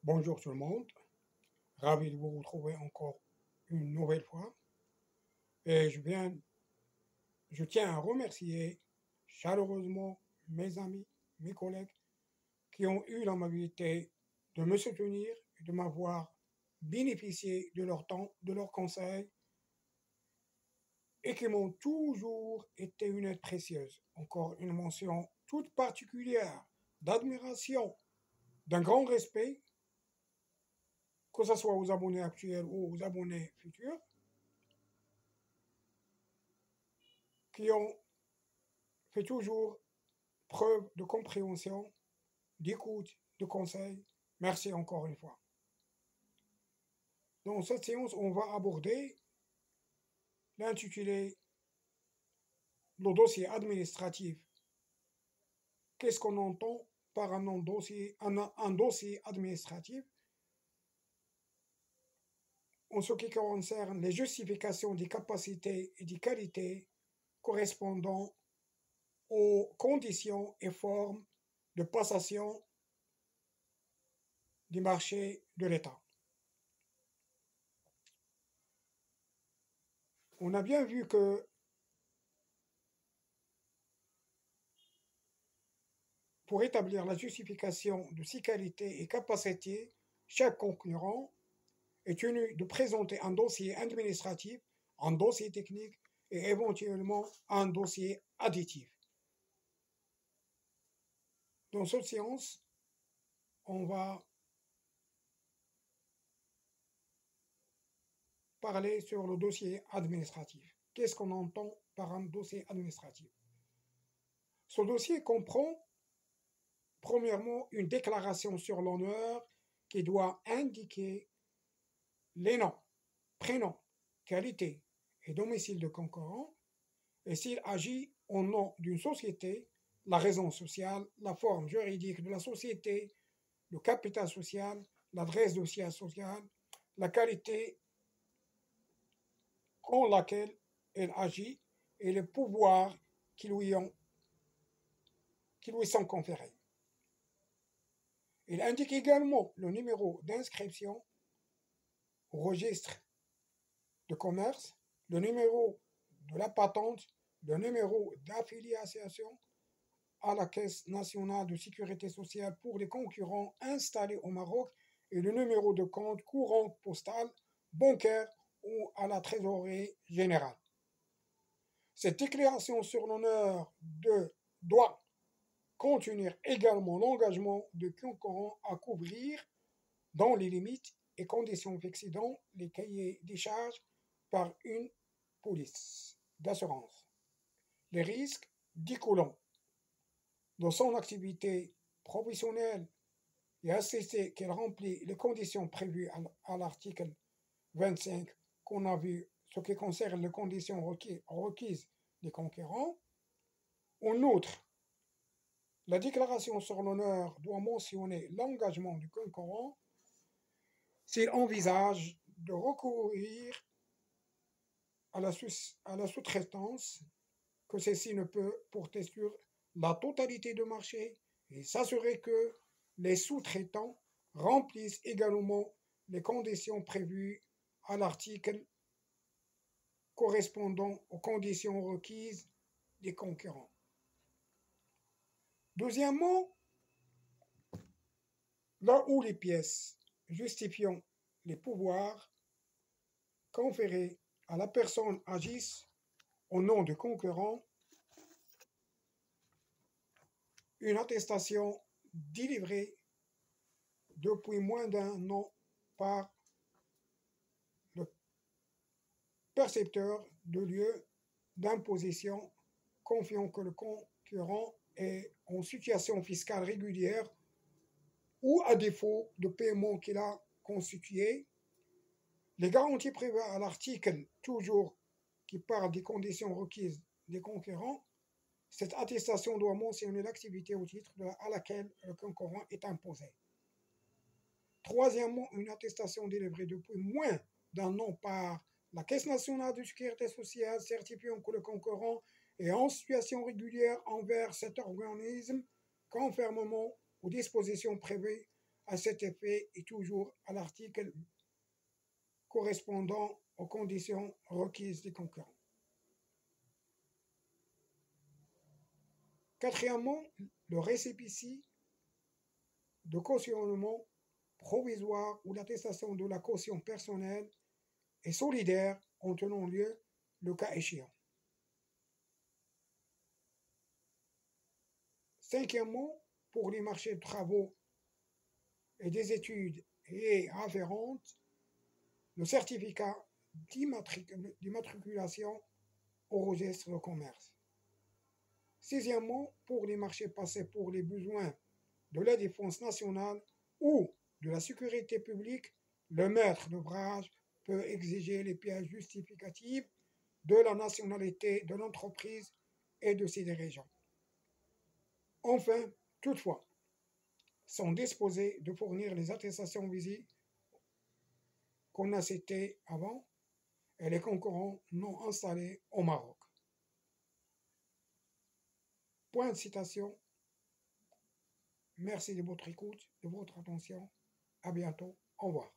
Bonjour tout le monde, ravi de vous retrouver encore une nouvelle fois. Et je tiens à remercier chaleureusement mes amis, mes collègues qui ont eu l'amabilité de me soutenir et de m'avoir bénéficié de leur temps, de leurs conseils et qui m'ont toujours été une aide précieuse. Encore une mention toute particulière d'admiration, d'un grand respect, que ce soit aux abonnés actuels ou aux abonnés futurs, qui ont fait toujours preuve de compréhension, d'écoute, de conseil. Merci encore une fois. Dans cette séance, on va aborder l'intitulé le dossier administratif. Qu'est-ce qu'on entend par un dossier administratif en ce qui concerne les justifications des capacités et des qualités correspondant aux conditions et formes de passation du marché de l'État. On a bien vu que pour établir la justification de ces qualités et capacités, chaque concurrent est tenu de présenter un dossier administratif, un dossier technique et éventuellement un dossier additif. Dans cette séance, on va parler sur le dossier administratif. Qu'est-ce qu'on entend par un dossier administratif? Ce dossier comprend, premièrement, une déclaration sur l'honneur qui doit indiquer les noms, prénoms, qualités et domicile de concurrent, et s'il agit au nom d'une société, la raison sociale, la forme juridique de la société, le capital social, l'adresse de siège social, la qualité en laquelle elle agit et les pouvoirs qui lui sont conférés. Il indique également le numéro d'inscription au registre de commerce, le numéro de la patente, le numéro d'affiliation à la Caisse nationale de sécurité sociale pour les concurrents installés au Maroc et le numéro de compte courant postal, bancaire ou à la trésorerie générale. Cette déclaration sur l'honneur doit contenir également l'engagement de concurrent à couvrir dans les limites et conditions fixées dans les cahiers des charges par une police d'assurance les risques découlant de son activité professionnelle et attester qu'elle remplit les conditions prévues à l'article 25 qu'on a vu, ce qui concerne les conditions requises des concurrents. En outre, la déclaration sur l'honneur doit mentionner l'engagement du concurrent s'il envisage de recourir à la sous-traitance, que celle-ci ne peut porter sur la totalité du marché et s'assurer que les sous-traitants remplissent également les conditions prévues à l'article correspondant aux conditions requises des concurrents. Deuxièmement, là où les pièces justifiant les pouvoirs conférés à la personne agissent au nom du concurrent, une attestation délivrée depuis moins d'un an par le percepteur de lieu d'imposition confiant que le concurrent est en situation fiscale régulière ou à défaut de paiement qu'il a constitué. Les garanties prévues à l'article, toujours qui parle des conditions requises des concurrents, cette attestation doit mentionner l'activité au titre à laquelle le concurrent est imposé. Troisièmement, une attestation délivrée depuis moins d'un an par la Caisse nationale de sécurité sociale certifiant que le concurrent est en situation régulière envers cet organisme, conformément aux dispositions prévues à cet effet est toujours à l'article correspondant aux conditions requises des concurrents. Quatrièmement, le récépissé de cautionnement provisoire ou l'attestation de la caution personnelle et solidaire en tenant lieu le cas échéant. Cinquièmement, pour les marchés de travaux et des études et afférentes, le certificat d'immatriculation au registre de commerce. Sixièmement, pour les marchés passés pour les besoins de la défense nationale ou de la sécurité publique, le maître d'ouvrage peut exiger les pièces justificatives de la nationalité de l'entreprise et de ses dirigeants. Enfin, toutefois, sont disposés de fournir les attestations visées qu'on a citées avant et les concurrents non installés au Maroc. Point de citation. Merci de votre écoute, de votre attention. À bientôt. Au revoir.